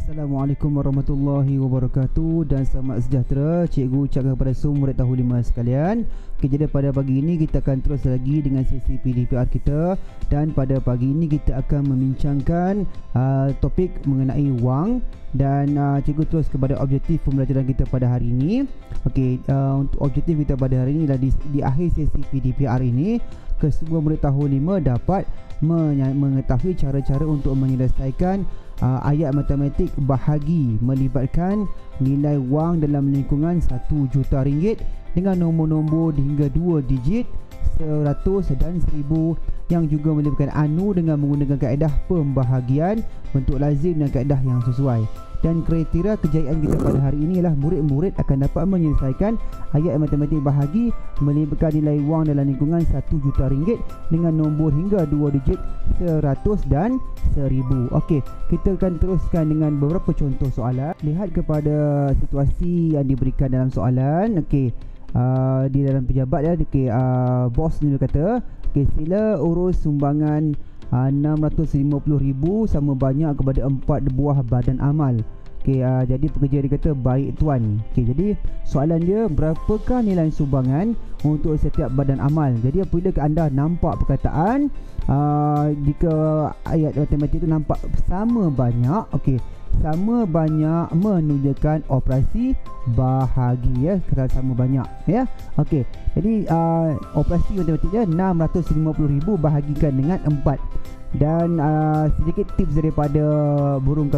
Assalamualaikum warahmatullahi wabarakatuh dan selamat sejahtera cikgu ucapkan kepada semua murid tahun 5 sekalian. Okey, jadi pada pagi ini kita akan terus lagi dengan sesi PDPR kita, dan pada pagi ini kita akan membincangkan topik mengenai wang, dan cikgu terus kepada objektif pembelajaran kita pada hari ini. Okey, untuk objektif kita pada hari ini adalah di akhir sesi PDPR ini kesemua murid tahun 5 dapat mengetahui cara-cara untuk menyelesaikan ayat matematik bahagi melibatkan nilai wang dalam lingkungan RM1 juta dengan nombor-nombor hingga 2 digit, 100 dan 1000, yang juga melibatkan anu dengan menggunakan kaedah pembahagian, bentuk lazim dan kaedah yang sesuai. Dan kriteria kejayaan kita pada hari ini ialah murid-murid akan dapat menyelesaikan ayat matematik bahagi melibatkan nilai wang dalam lingkungan RM1 juta dengan nombor hingga 2 digit, 100 dan 1000. Okey, kita akan teruskan dengan beberapa contoh soalan. Lihat kepada situasi yang diberikan dalam soalan. Okey, di dalam pejabat ya, bos ni dia kata, okey, sila urus sumbangan RM650,000 sama banyak kepada 4 buah badan amal. Okey, jadi pekerja dia kata, baik tuan. Okey, jadi soalan dia, berapakah nilai sumbangan untuk setiap badan amal? Jadi apabila anda nampak perkataan jika ayat matematik itu nampak sama banyak, okey, sama banyak menunjukkan operasi bahagi ya, kata sama banyak ya. Okey, jadi operasi matematiknya RM650,000 bahagikan dengan 4. Dan sedikit tips daripada burung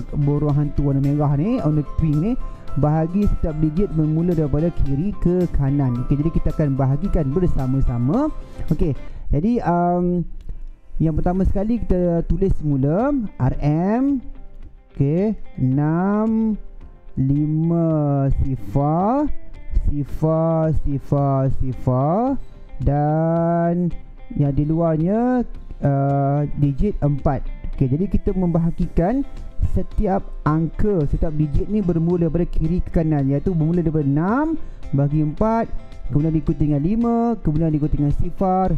hantu warna merah ni, warna pink ni, bahagi setiap digit bermula daripada kiri ke kanan. Okey, jadi kita akan bahagikan bersama-sama. Okey, jadi yang pertama sekali kita tulis semula RM. Okey, 6 5 sifar dan yang di luarnya digit 4. Okey, jadi kita membahagikan setiap angka, setiap digit ni bermula daripada kiri ke kanan, iaitu bermula daripada 6 bagi 4, kemudian diikuti dengan 5, kemudian diikuti dengan sifar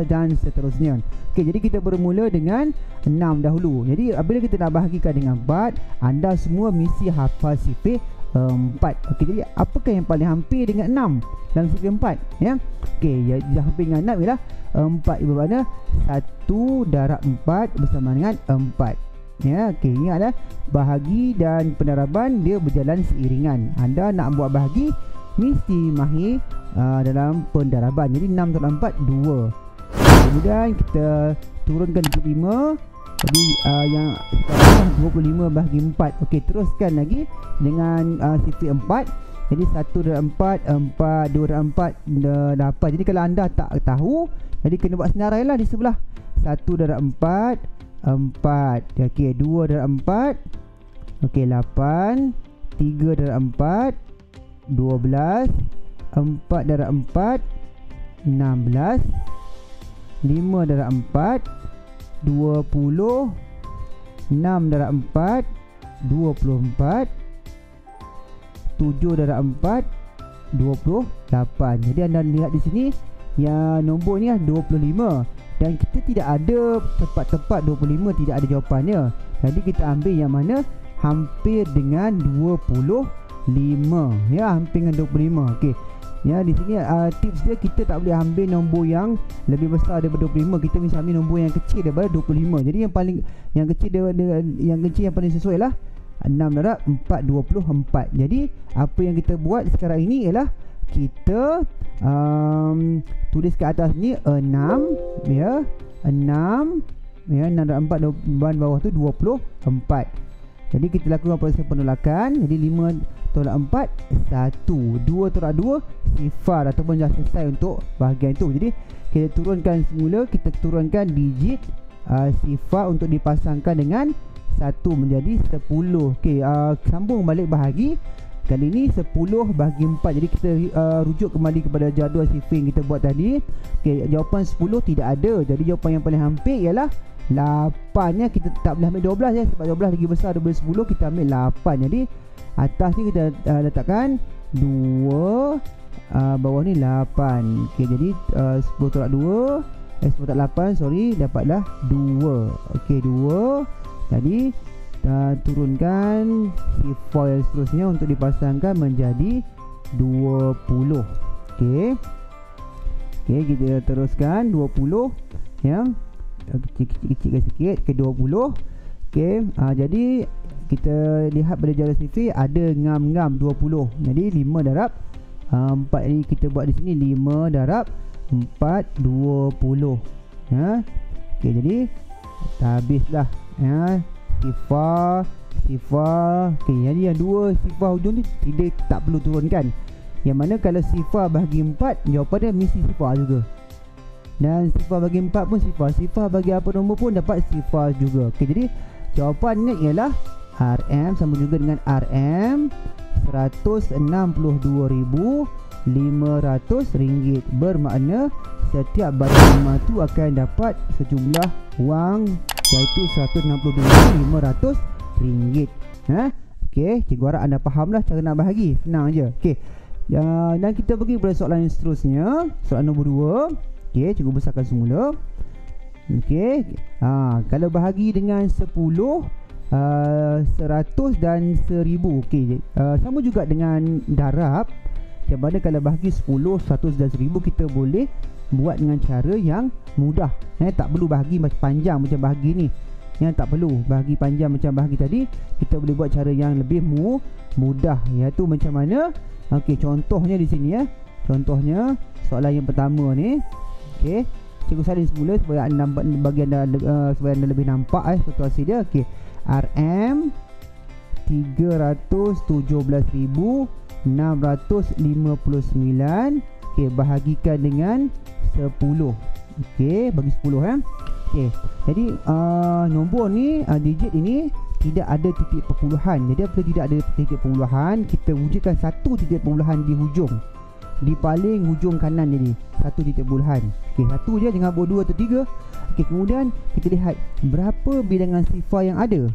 dan seterusnya. Okey, jadi kita bermula dengan 6 dahulu. Jadi apabila kita nak bahagikan dengan 4, anda semua mesti hafal sifar 4. Okey, jadi apakah yang paling hampir dengan 6 dalam sifar 4 ya? Okey, yang hampir dengan 6 ialah 4, bermakna 1 darab 4 bersama dengan 4 ya. Okey, ingatlah bahagi dan pendaraban dia berjalan seiringan. Anda nak buat bahagi mesti mahir dalam pendaraban. Jadi 6 darab 4 2. Kemudian kita turunkan digit 5. Jadi yang sekarang 25 bahagi 4. Okey, teruskan lagi dengan sifar 4. Jadi 1 darab 4 4, 2 darab 4 8. Jadi kalau anda tak tahu, jadi kena buat senarai lah di sebelah. 1 darab 4 4. Okey, 2 darab 4. Okey, 8. 3 darab 4 12. 4 darab 4 16. 5 darab 4 20. 6 darab 4 24. 7 darab 4 28. Jadi anda lihat di sini yang nombor ni 25, dan kita tidak ada tepat-tepat 25, tidak ada jawapannya. Jadi kita ambil yang mana hampir dengan 25 ya, hampir dengan 25. Okey, ya, di sini tips dia, kita tak boleh ambil nombor yang lebih besar daripada 25, kita mesti ambil nombor yang kecil daripada 25. Jadi yang kecil yang paling sesuai lah 6 darab 4 24. Jadi apa yang kita buat sekarang ini ialah kita tulis ke atas ni 6 ya, 6 ya, 6 darab 4 bahan bawah tu 24. Jadi kita lakukan proses penolakan. Jadi 5 tolak 4 1, 2 tolak 2 sifar, ataupun dah selesai untuk bahagian itu. Jadi kita turunkan semula, kita turunkan digit sifar untuk dipasangkan dengan 1 menjadi 10. Okey, sambung balik bahagi. Kali ini 10 bahagi 4. Jadi kita rujuk kembali kepada jadual sifar yang kita buat tadi. Okey, jawapan 10 tidak ada. Jadi jawapan yang paling hampir ialah 8 ya. Kita tak boleh ambil 12 ya, sebab 12 lagi besar daripada 10. Kita ambil 8. Jadi atas ni kita letakkan 2, bawah ni 8. Okey, jadi 10 tolak 2 10 tolak 8, sorry, dapatlah 2. Okey, 2. Jadi turunkan sifar yang seterusnya untuk dipasangkan menjadi 20. Okey. Okey, kita teruskan 20 ya. Kecil-kecilkan sikit ke 20. Okey, jadi kita lihat pada jari sifir ada ngam-ngam 20. Jadi 5 darab 4 ni kita buat di sini 5 darab 4 20 ya. Okey, jadi habislah ya sifar. Okey, jadi yang dua sifar hujung ni tidak tak perlu turunkan. Yang mana kalau sifar bahagi 4, jawapan dia mesti sifar juga. Dan sifar bagi 4 pun sifar bagi apa nombor pun dapat sifar juga. Okey, jadi jawapannya ialah RM sama juga dengan RM RM162,500. Bermakna setiap barang rumah tu akan dapat sejumlah wang iaitu RM162,500. Okey, cikgu harap anda fahamlah cara nak bahagi. Senang je. Okey. Dan kita pergi pada soalan yang seterusnya. Soalan nombor 2. Okey, cikgu besarkan semula. Okey. Kalau bahagi dengan 10, 100 dan 1000. Okey, sama juga dengan darab. Yang mana kalau bahagi 10, 100 dan 1000 kita boleh buat dengan cara yang mudah. Tak perlu bahagi macam panjang macam bahagi ni. Tak perlu bahagi panjang macam bahagi tadi. Kita boleh buat cara yang lebih mudah, iaitu macam mana? Okey, contohnya di sini ya. Contohnya soalan yang pertama ni. Okey, cikgu salin semula supaya anda nampak bagi anda supaya anda lebih nampak situasi dia. Okey, RM 317,659. Okey, bahagikan dengan 10. Okey, bagi 10 Okey, jadi nombor ni digit ini tidak ada titik perpuluhan. Jadi apabila tidak ada titik perpuluhan, kita wujudkan satu titik perpuluhan di hujung, di paling hujung kanan. Jadi satu titik perpuluhan. Okey, satu je, jangan buat 2 atau 3. Okey, kemudian kita lihat berapa bilangan sifar yang ada.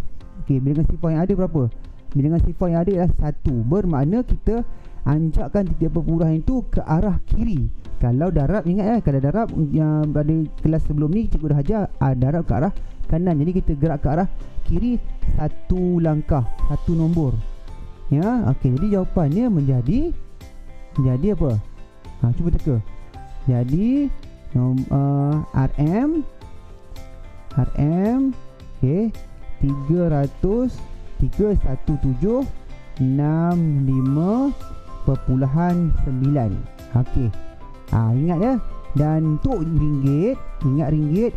Okey, bilangan sifar yang ada berapa? Bilangan sifar yang ada ialah 1. Bermakna kita anjakkan titik perpuluhan itu ke arah kiri. Kalau darab, ingat kalau darab yang pada kelas sebelum ni cikgu dah ajar darab ke arah kanan. Jadi kita gerak ke arah kiri satu langkah, satu nombor. Ya, okey, jadi jawapannya menjadi apa? Cuba teka. Jadi RM okey, 317,65,9. Okey. Ingat ya. Dan untuk ringgit, ingat ringgit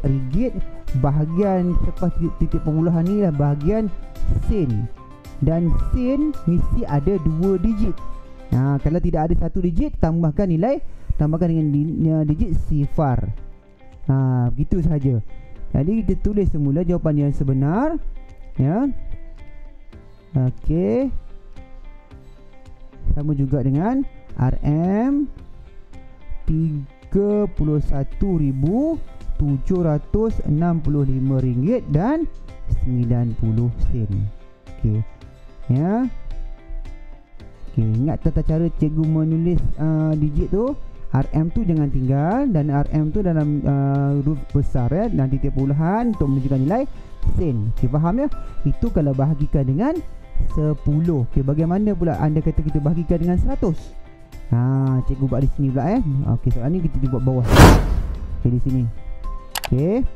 bahagian selepas titik permulahan ni lah bahagian sen. Dan sen mesti ada 2 digit. Kalau tidak ada 1 digit, tambahkan dengan digit sifar. Begitu sahaja. Jadi kita tulis semula jawapan yang sebenar ya. Okey, sama juga dengan RM 31,765 ringgit dan 90 sen. Okey ya. Okey, ingat tata cara cikgu menulis digit tu. RM tu jangan tinggal, dan RM tu dalam huruf besar ya, dan titik perpuluhan untuk menunjukkan nilai sen. Okey, faham ya? Itu kalau bahagikan dengan 10. Okey, bagaimana pula anda kata kita bahagikan dengan 100? Cikgu buat di sini pula Okey, soalan ni kita buat bawah. Okey, di sini. Okey.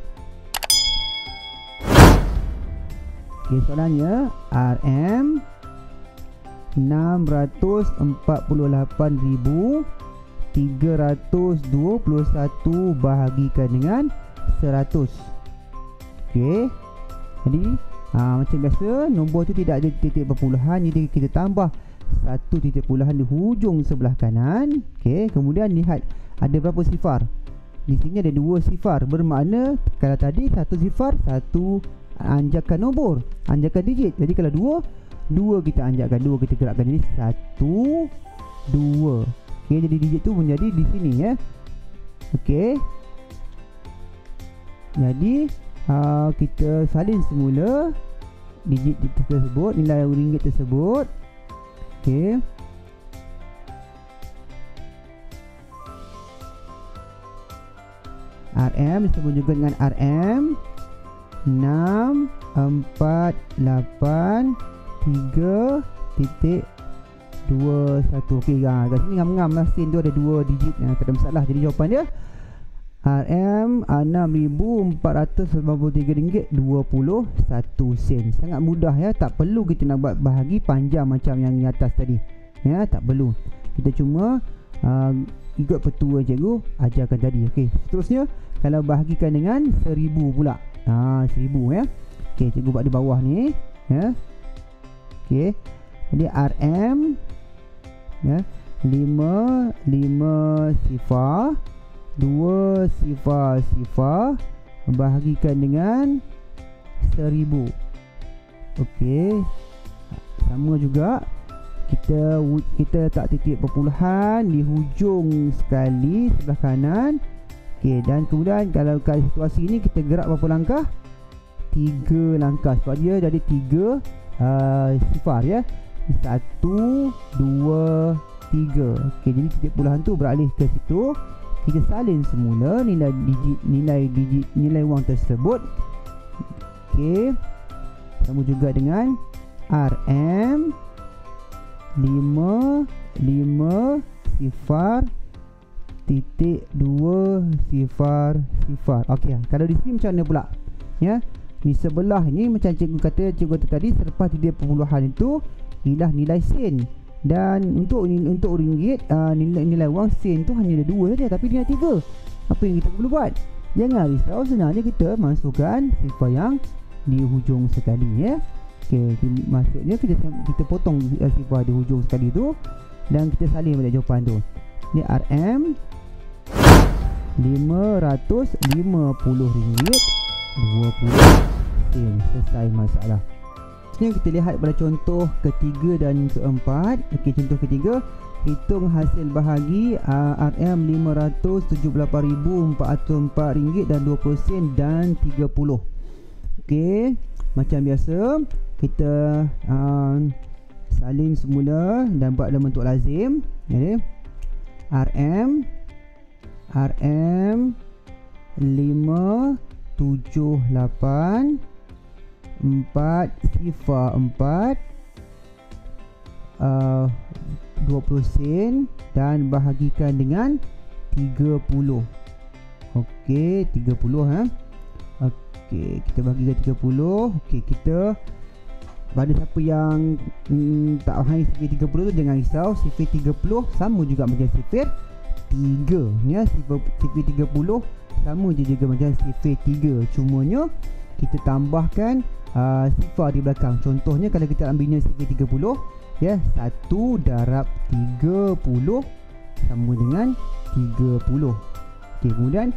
Okey, soalannya RM 648,321 bahagikan dengan 100. Okey. Jadi macam biasa, nombor tu tidak ada titik perpuluhan, jadi kita tambah satu titik perpuluhan di hujung sebelah kanan. Okey, kemudian lihat ada berapa sifar. Di sini ada 2 sifar. Bermakna kalau tadi 1 sifar, 1 anjakan nombor, anjakan digit. Jadi kalau 2 kita anjakkan, 2 kita gerakkan, jadi 1 2. Okey, jadi digit tu menjadi di sini ya. Okey. Jadi kita salin semula digit tersebut, nilai ringgit tersebut. Okey. RM sama juga dengan RM 6, 4, 8, 3, titik 2, 1. Okey, kat sini ngam-ngam lah sen tu ada 2 digit. Tak ada masalah. Jadi jawapan dia RM RM6,493.21 Sangat mudah ya. Tak perlu kita nak buat bahagi panjang macam yang di atas tadi ya, tak perlu. Kita cuma ikut petua cikgu ajarkan tadi. Okey, seterusnya kalau bahagikan dengan 1000 pula. 1000 ya. Okey, cikgu buat di bawah ni ya. Okey, jadi RM ya 5 sifar 2 sifar bahagikan dengan 1000. Okey, sama juga kita letak titik perpuluhan di hujung sekali sebelah kanan. Okey, dan kemudian kalau kat situasi ini kita gerak berapa langkah? 3 langkah sebab dia jadi 3 sifar ya. 1, 2, 3. Okey, jadi titik perpuluhan tu beralih ke situ. Kita salin semula nilai wang tersebut. Okey, sama juga dengan RM 5 sifar titik 2 sifar. Okey, kalau di sini macam mana pula ya? Di sebelah ni macam cikgu kata tadi, selepas titik perpuluhan itu ialah nilai sen. Dan untuk ringgit, nilai wang sen tu hanya ada 2 saja, tapi dia ada 3. Apa yang kita perlu buat? Jangan risau, sebenarnya kita masukkan sifar yang di hujung sekali ya. Okey, maksudnya kita potong sifar di hujung sekali tu dan kita salin balik jawapan tu. Ni RM RM550.20. Selesai masalah. Seterusnya kita lihat pada contoh ketiga dan keempat. Okey, contoh ketiga, hitung hasil bahagi RM578,404.20 dan 30. Okey, macam biasa kita salin semula dan buat dalam bentuk lazim. Okay. RM 578 4 sifar 4 20 sen dan bahagikan dengan 30. Okey, 30 Okey, kita bahagikan 30. Okey, kita pada siapa yang tak faham sifir 30 tu jangan risau. Sifir 30 sama juga macam sifir 3 ya. Sifir 30 sama je juga macam sifir 3, cumanya kita tambahkan sifar di belakang. Contohnya kalau kita ambil ni sifir 30 ya, 1 darab 30 sama dengan 30. Okey, kemudian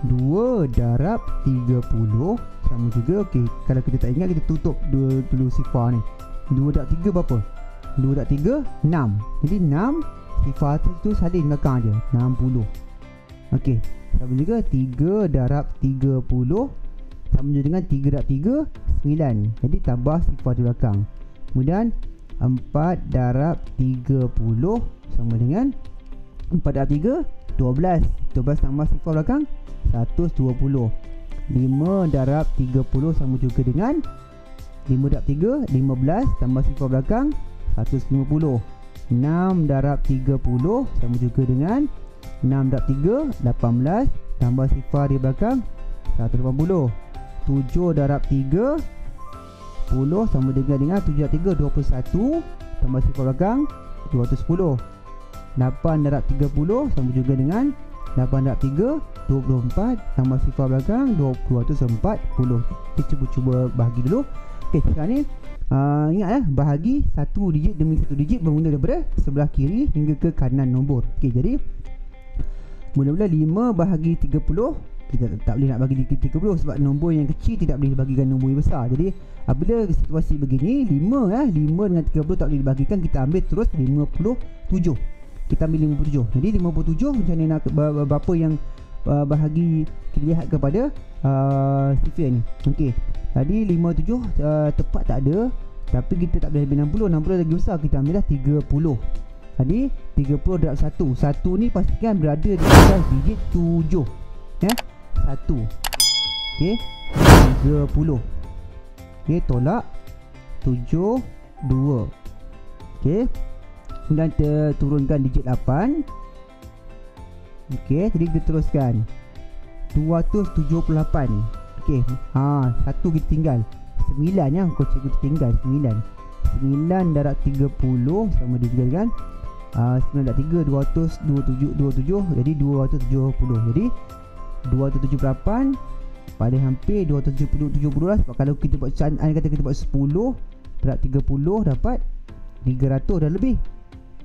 2 darab 30 sama juga. Okey, kalau kita tak ingat kita tutup dulu sifar ni. 2 darab 3 berapa? 2 darab 3 6. Jadi 6 sifar tu salin belakang je, 60. Okey, sama juga 3 darab 30 sama juga dengan 3 darab 3 9. Jadi tambah sifar di belakang. Kemudian 4 darab 30 sama dengan 4 darab 3 12. 12 tambah sifar belakang 120. 5 darab 30 sama juga dengan 5 darab 3 15 tambah sifar belakang 150. 6 darab 30 sama juga dengan 6 darab 3 18 tambah sifar di belakang 180. 7 darab 3 10 sama dengan 7 darab 3 21 tambah sifar belakang 210. 8 darab 30 sama juga dengan 8 darab 3 24 tambah sifar belakang 240. Kita cuba bahagi dulu. Okey, sekarang ni ingat bahagi satu digit demi satu digit bermula daripada sebelah kiri hingga ke kanan nombor. Okey, jadi mula-mula 5 bahagi 30. Kita tak boleh nak bagi 30 sebab nombor yang kecil tidak boleh dibagikan nombor yang besar. Jadi apabila situasi begini 5 dengan 30 tak boleh dibagikan, kita ambil terus 57. Kita ambil 57. Jadi 57 macam mana nak berapa yang bahagi, kita lihat kepada sifir ni. Okey, tadi 57 tepat tak ada, tapi kita tak boleh ambil 60 lagi besar, kita ambil dah 30. Tadi 30 darab 1. 1 ni pastikan berada di atas digit 7 ya. 1. Okey, 30. Okey, tolak 72. Okey. Kemudian kita turunkan digit 8. Okey, jadi kita teruskan 278. Okey, satu kita tinggal 9 ya, kau cikgu tinggal 9. 9 darab 30 sama dia juga kan. 9 darab 3 227, jadi 270. Jadi 278 paling hampir 270 lah, sebab kalau kita buat kata kita buat 10 darab 30 dapat 300 dah lebih.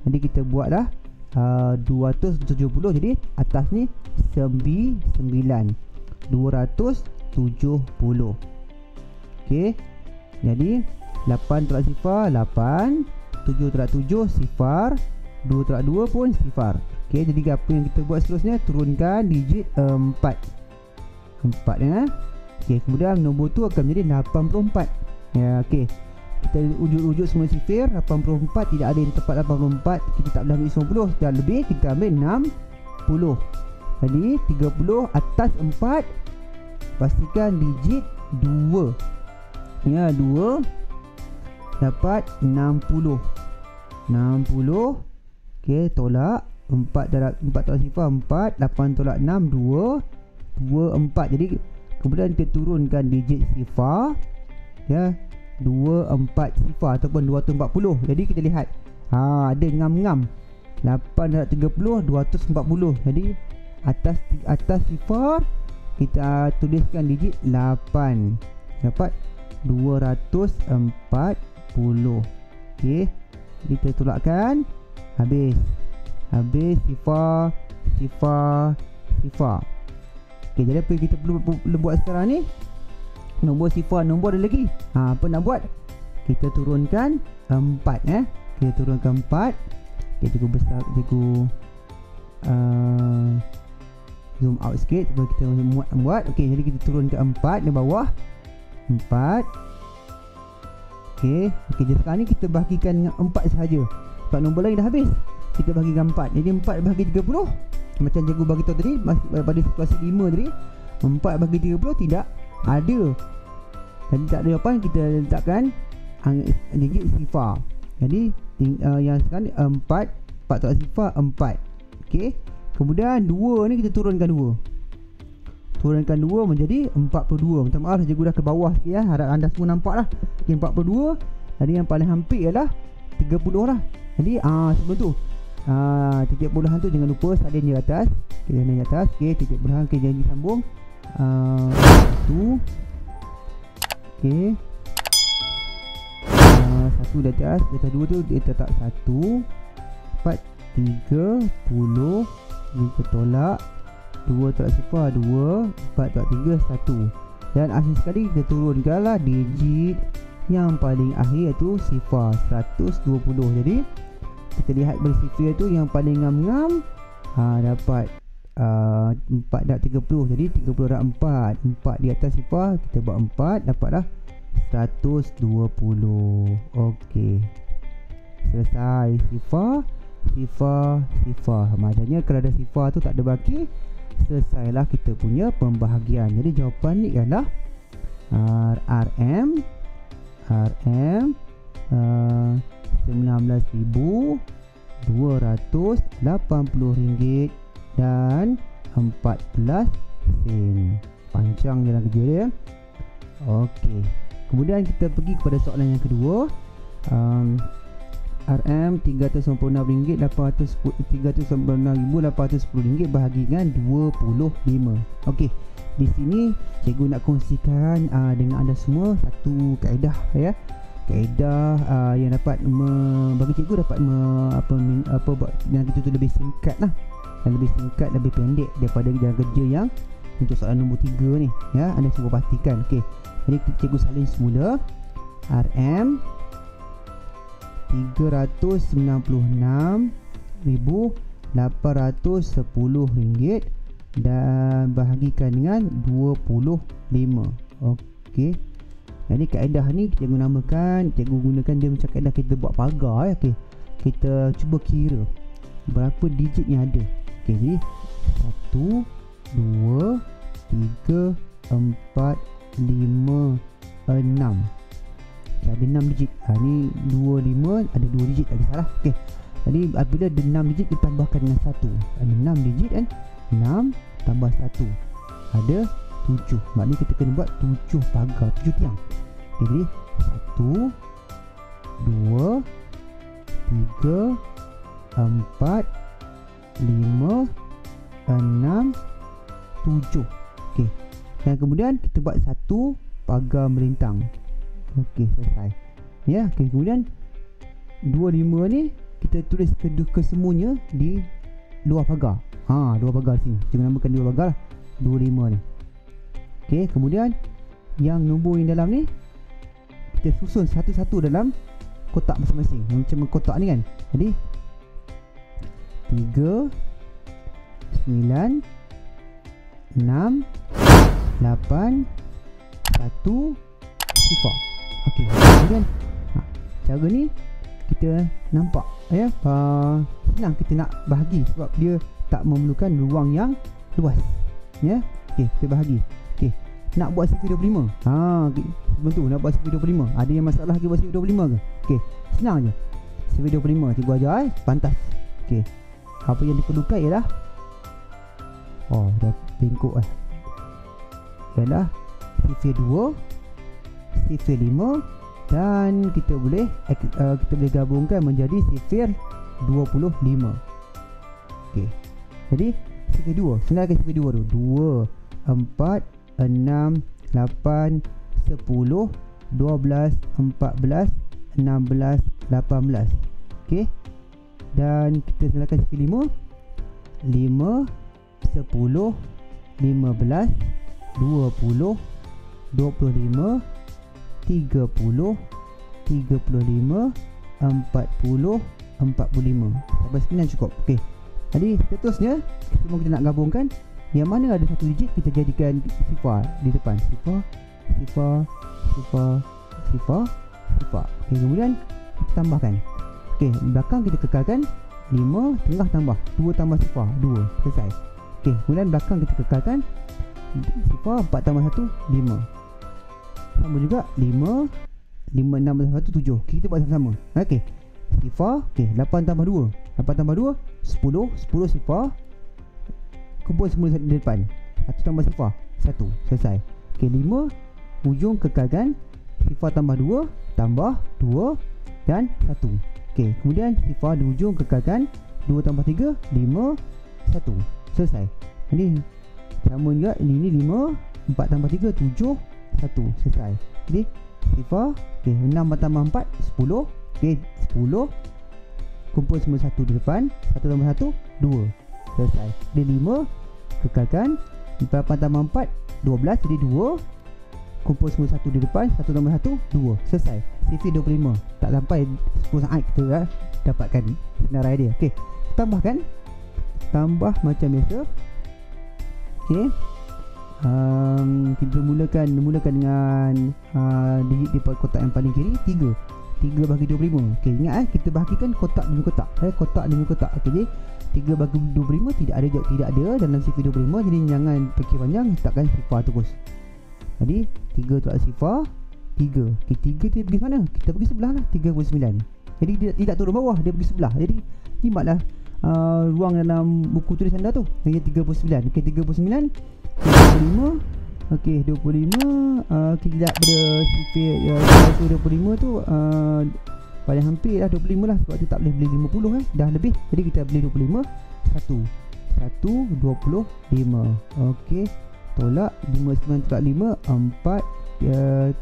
Jadi kita buatlah 270, jadi atas ni 9 270. Okey. Jadi 8 tolak sifar 8, 7 tolak 7 sifar, 2 tolak 2 pun sifar. Okey, jadi apa yang kita buat seterusnya, turunkan digit 4 ya. Okey, kemudian nombor tu akan menjadi 84. Ya, okey. Kita ujuk-ujuk semua sifir. 84 tidak ada yang tepat 84. Kita tak boleh ambil 90, dah lebih kita ambil 60. Jadi 30 atas 4, pastikan digit 2. Ya, 2 dapat 60. 60. Okey, tolak 4 darab 4 tolak sifar 4, 8 tolak 6 2, 4. Jadi kemudian kita turunkan digit sifar ya, 24 sifar ataupun 240. Jadi kita lihat ada ngam-ngam 8 darab 30 240. Jadi atas sifar kita tuliskan digit 8, dapat 240. Okey, kita tolakkan, habis sifar. Okey, jadi apa yang kita perlu buat sekarang ni, nombor sifar, nombor ada lagi. Apa nak buat? Kita turunkan 4 Kita turunkan 4. Okey, cikgu besar, cikgu zoom out sikit supaya kita buat. Okey, jadi kita turunkan 4 di bawah. 4. Okey, jadi sekarang ni kita bahagikan dengan 4 sahaja. Sebab nombor lain dah habis. Kita bahagikan 4. Jadi 4 bahagi 30, macam cikgu bagi tahu tadi pada situasi 5 tadi, 4 bahagi 30 tidak ada. Jadi tak ada jawapan, kita letakkan digit sifar. Jadi yang sekarang 4 tolak sifar 4. Okey. Kemudian 2 ni kita turunkan 2. Turunkan 2 menjadi 42. Minta maaf cikgu dah ke bawah sikit ya. Harap anda semua nampak lah. Okay, 42. Jadi yang paling hampir ialah 30 lah. Jadi sebelum tu titik puluhan tu jangan lupa salin di atas. Okay, salin di atas. Okay, titik puluhan. Okay, jangan disambung. 1. Okay, 1 di atas. Di atas 2 tu dia tetap 1. 4 30. Kita tolak 2 tolak sifar 2, 4 tolak 3 1. Dan akhir sekali kita turunkanlah digit yang paling akhir iaitu sifar 120. Jadi kita lihat bersifir tu yang paling ngam-ngam dapat 4 darab 30. Jadi 30 darab 4, 4 di atas sifar, kita buat 4, dapatlah 120. Okey, selesai. Sifar. Maknanya kalau ada sifar tu tak ada baki, selesailah kita punya pembahagian. Jadi jawapan ni ialah RM RM19,280 dan 14 sen. Panjang jalan kerja dia. Okey, kemudian kita pergi kepada soalan yang kedua. RM396,810 bahagi dengan 25. Okey, di sini cikgu nak kongsikan dengan anda semua satu kaedah ya. Kaedah yang dapat bagi cikgu dapat buat yang kita tu lebih singkat lah. Dan lebih singkat, lebih pendek daripada jalan kerja yang untuk soalan nombor 3 ni ya. Anda cuba pastikan. Okey, jadi cikgu salin semula. RM RM396,810 dan bahagikan dengan 25. Okey, jadi kaedah ni cikgu namakan, cikgu gunakan dia macam kaedah kita buat pagar ya. Okey, kita cuba kira berapa digit yang ada. Okey, jadi 1 2 3 4 5, 6. Ada 6 digit. Ni 25 ada 2 digit, tak kisahlah. Okey. Jadi apabila ada 6 digit kita tambahkan dengan 1. Ada 6 digit kan. 6 tambah 1 ada 7. Maknanya kita kena buat 7 pagar, 7 tiang. Jadi 1, 2, 3, 4, 5, 6, 7. Okey. Dan kemudian kita buat 1 pagar melintang. Okey, selesai. Ya, okay. Kemudian 25 ni kita tulis kesemuanya di luar pagar. Luar pagar sini. Kita namakan luar pagar lah. 25 ni. Okey, kemudian yang nombor yang dalam ni kita susun satu-satu dalam kotak masing-masing. Macam kotak ni kan. Jadi 3, 9, 6, 8, 1, 0. Okey, kemudian cara ni kita nampak ya, senang kita nak bahagi sebab dia tak memerlukan ruang yang luas. Ya. Okey, kita bahagi. Okey, nak buat sifir 25. Sebelum tu nak buat sifir 25. Ada yang masalah lagi buat sifir 25 ke? Okey, senang je. Sifir 25 cikgu ajar pantas. Okey. Apa yang diperlukan ialah dah bengkok ialah sifir 2, sifir 5 dan kita boleh gabungkan menjadi sifir 25. Okey. Jadi sifir 2, senaraikan sifir 2 tu. 2, 4, 6, 8, 10, 12, 14, 16, 18. Okey. Dan kita senaraikan sifir 5, 5, 10, 15, 20, 25, 30, 35, 40, 45. Sampai 9 cukup. Okey. Jadi seterusnya semua kita nak gabungkan. Yang mana ada satu digit kita jadikan sifar di depan. Sifar, sifar, sifar, sifar, sifar. Okey, kemudian kita tambahkan. Okey, belakang kita kekalkan 5, tengah tambah 2 tambah sifar 2. Selesai. Okey, kemudian belakang kita kekalkan sifar 4 tambah 1 5. Sama juga 5, 5 6 tambah 1 7. Okay, kita buat sama-sama. Okey. Sifar, okey, 8 tambah 2. 8 tambah 2 10, 10 sifar. Kumpul semua di depan. 1 tambah sifar 1. Selesai. Okey, 5 ujung kekalkan sifar tambah 2 tambah 2 dan 1. Okey, kemudian sifar di ujung kekalkan 2 tambah 3 5 1. Selesai. Jadi sama juga ini 5, 4 tambah 3 7 1. Selesai. Jadi sifar, okey, 6 tambah 4 10. Okey, 10. Kumpul semua 1 di depan. 1 tambah 1 2. Selesai. Jadi 5 kekalkan 8 tambah 4 12. Jadi 2. Kumpul semua 1 di depan. 1 tambah 1 2. Selesai. Sifir 25. Tak sampai 10 saat kita dapatkan senarai dia. Okey, tambahkan. Tambah macam biasa. Okey. Kita mulakan dengan digit di kotak yang paling kiri 3. 3 bagi 25. Okey, ingat kita bahagikan kotak demi kotak. Kotak demi kotak. Okey, jadi 3 bagi 25 tidak ada dalam sifir 25. Jadi jangan fikir panjang, letakkan sifar terus. Jadi 3 tolak sifar 3. Okey, 3 dia pergi mana? Kita pergi sebelah lah, 39. Jadi dia tidak turun bawah, dia pergi sebelah. Jadi jimatlah ruang dalam buku tulis anda tu. Yang 39. Okey, 39 25. Okey, 25. Kita lihat pada sifir 25 tu paling hampir dah 25 lah, sebab tu tak boleh beli 50 dah lebih. Jadi kita beli 25 1 25. Okey, tolak 59 tolak 5 4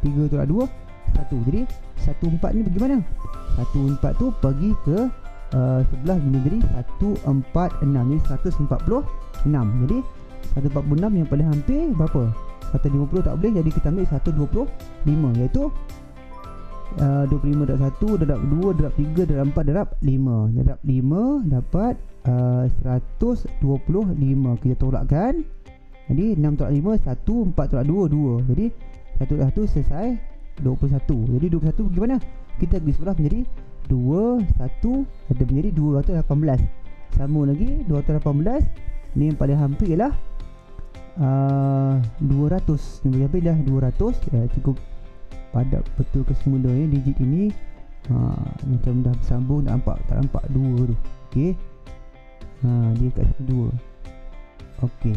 3 tolak 2 1. Jadi 14 ni pergi mana? 14 tu pergi ke sebelah menjadi 146. Jadi 146. Jadi 146 yang paling hampir berapa? 150 tak boleh, jadi kita ambil 125, iaitu 25 darab 1 darab 2 darab 3 darab 4 darab 5. Darab 5 dapat 125. Kita tolakkan. Jadi 6 tolak 5 1, 4 tolak 2 2. Jadi 1 tolak 1 selesai 21. Jadi 21 pergi mana? Kita pergi sebelah menjadi 21, ada menjadi 218. Sama lagi 218. Ni yang paling hampir ialah 200. Habis dah 200. Cukup padat betul ke semula ya digit ini. Macam dah bersambung, tak nampak 2 tu. Okey. Dia kat situ 2. Okey,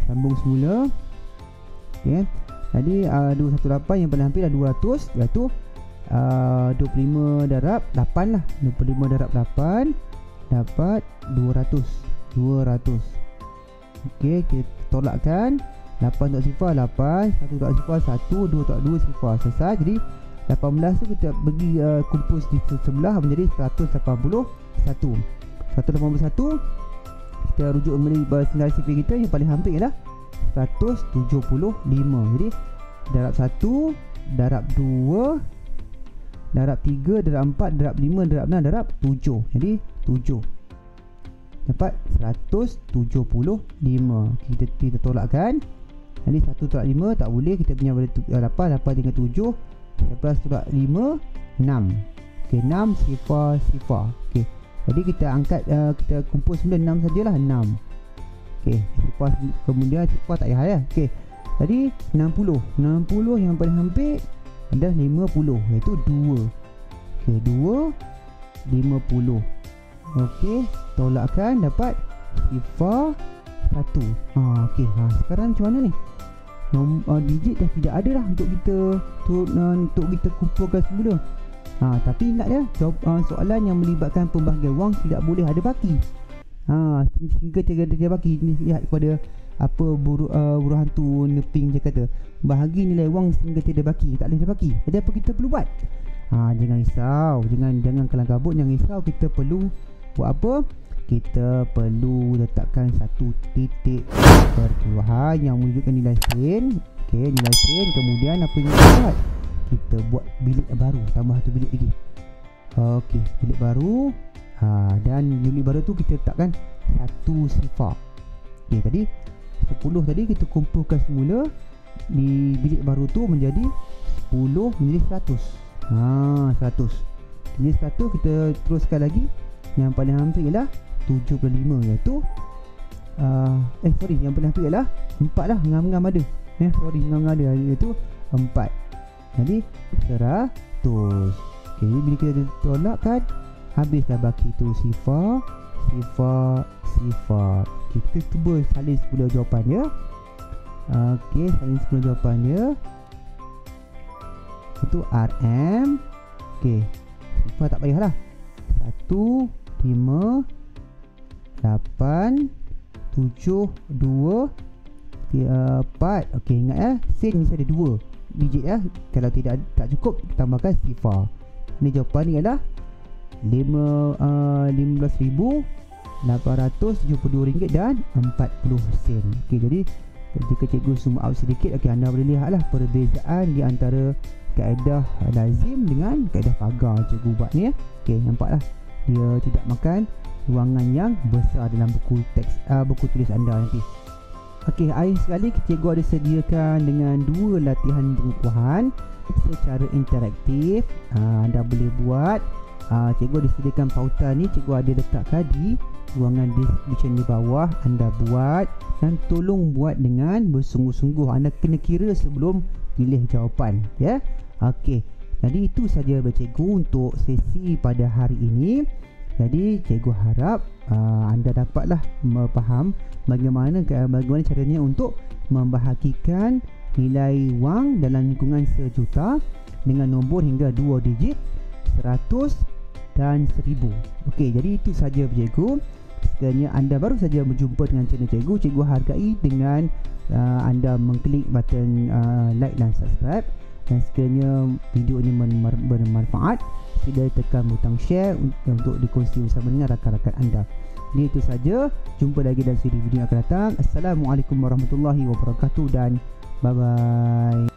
sambung semula. Okey. Jadi 218 yang paling hampir dah 200, iaitu 25 darab 8 lah. 25 darab 8 dapat 200. Okey, kita tolakkan. 8 tak sifar 8, 1 tak sifar 1, 2 tak 2 sifar. Selesai. Jadi 18 tu kita bagi kumpul di sebelah menjadi 181. 181 kita rujuk kembali sinari sifir kita yang paling hampir ialah 175. Jadi darab 1, darab 2, darab 3, darab 4, darab 5, darab 6, darab 7. Jadi 7 dapat 175. Kita tolakkan. Jadi 1 tolak 5 tak boleh, kita punya pada 8 tinggal 7. 11 tolak 5 6. Okey, 6 sifar. Okey. Jadi kita angkat kita kumpul semula 6 sajalah, 6. Okey, sifar kemudian sifar tak payah ya. Okey. Jadi 60 yang paling hampir adalah 50, iaitu 2. Okey, 2 50. Okey, tolakkan dapat sifar 1. Okey, sekarang macam mana ni? Digit dah tidak ada dah untuk kita kumpulkan semula. Tapi ingat ya, soalan yang melibatkan pembahagian wang tidak boleh ada baki. Sehingga tiada baki. Lihat kepada apa buruh hantu Neping dia kata, bahagi nilai wang sehingga tiada baki. Tak boleh ada baki. Jadi apa kita perlu buat? Jangan risau, jangan kelang kabut, jangan risau. Kita perlu buat apa? Kita perlu letakkan satu titik pertuahan yang menunjukkan nilai sen. Okey, nilai sen. Kemudian apa yang kita buat? Kita buat bilik baru, tambah satu bilik lagi. Okey, bilik baru. Dan bilik baru tu kita letakkan satu sifar. Okey, tadi 10 tadi kita kumpulkan semula di bilik baru tu menjadi 10 menjadi 100. 100. Jadi 100 kita teruskan lagi. Yang paling hampir ialah 75, iaitu yang paling hampir ialah 4 lah. Ngam-ngam ada. Ngam-ngam ada, iaitu 4. Jadi 100. Okay, bila kita tolakkan, habislah baki tu sifar. Okay, kita cuba salin semula jawapannya. Okey, salin semula jawapannya. Itu RM. Okey, sifar tak payahlah. 1 5 8 7 2 4. Okey, ingat ya, sen mesti ada 2 digit ya. Kalau tak cukup, tambahkan sifar. Ini jawapan ni adalah RM15,872.40. Okey, jadi jika cikgu zoom out sedikit, okey, anda boleh lihatlah perbezaan di antara kaedah lazim dengan kaedah pagar cikgu buat ni ya. Okey, nampaklah dia tidak makan ruangan yang besar dalam buku teks buku tulis anda nanti. Okey, akhir sekali cikgu ada sediakan dengan 2 latihan pengukuhan secara interaktif. Anda boleh buat. Cikgu ada sediakan pautan ni, cikgu ada letakkan di ruangan description di bawah. Anda buat dan tolong buat dengan bersungguh-sungguh. Anda kena kira sebelum pilih jawapan ya. Okey, jadi itu saja daripada cikgu untuk sesi pada hari ini. Jadi cikgu harap anda dapatlah faham bagaimana caranya untuk membahagikan nilai wang dalam lingkungan sejuta dengan nombor hingga 2 digit, 100 dan 1000. Okey, jadi itu saja cikgu. Sekiranya anda baru saja berjumpa dengan channel cikgu, cikgu hargai dengan anda mengklik button like dan subscribe. Dan sekiranya video ini bermanfaat, sila tekan butang share untuk dikongsi bersama dengan rakan-rakan anda. Jadi itu saja. Jumpa lagi dalam siri video yang akan datang. Assalamualaikum warahmatullahi wabarakatuh dan bye bye.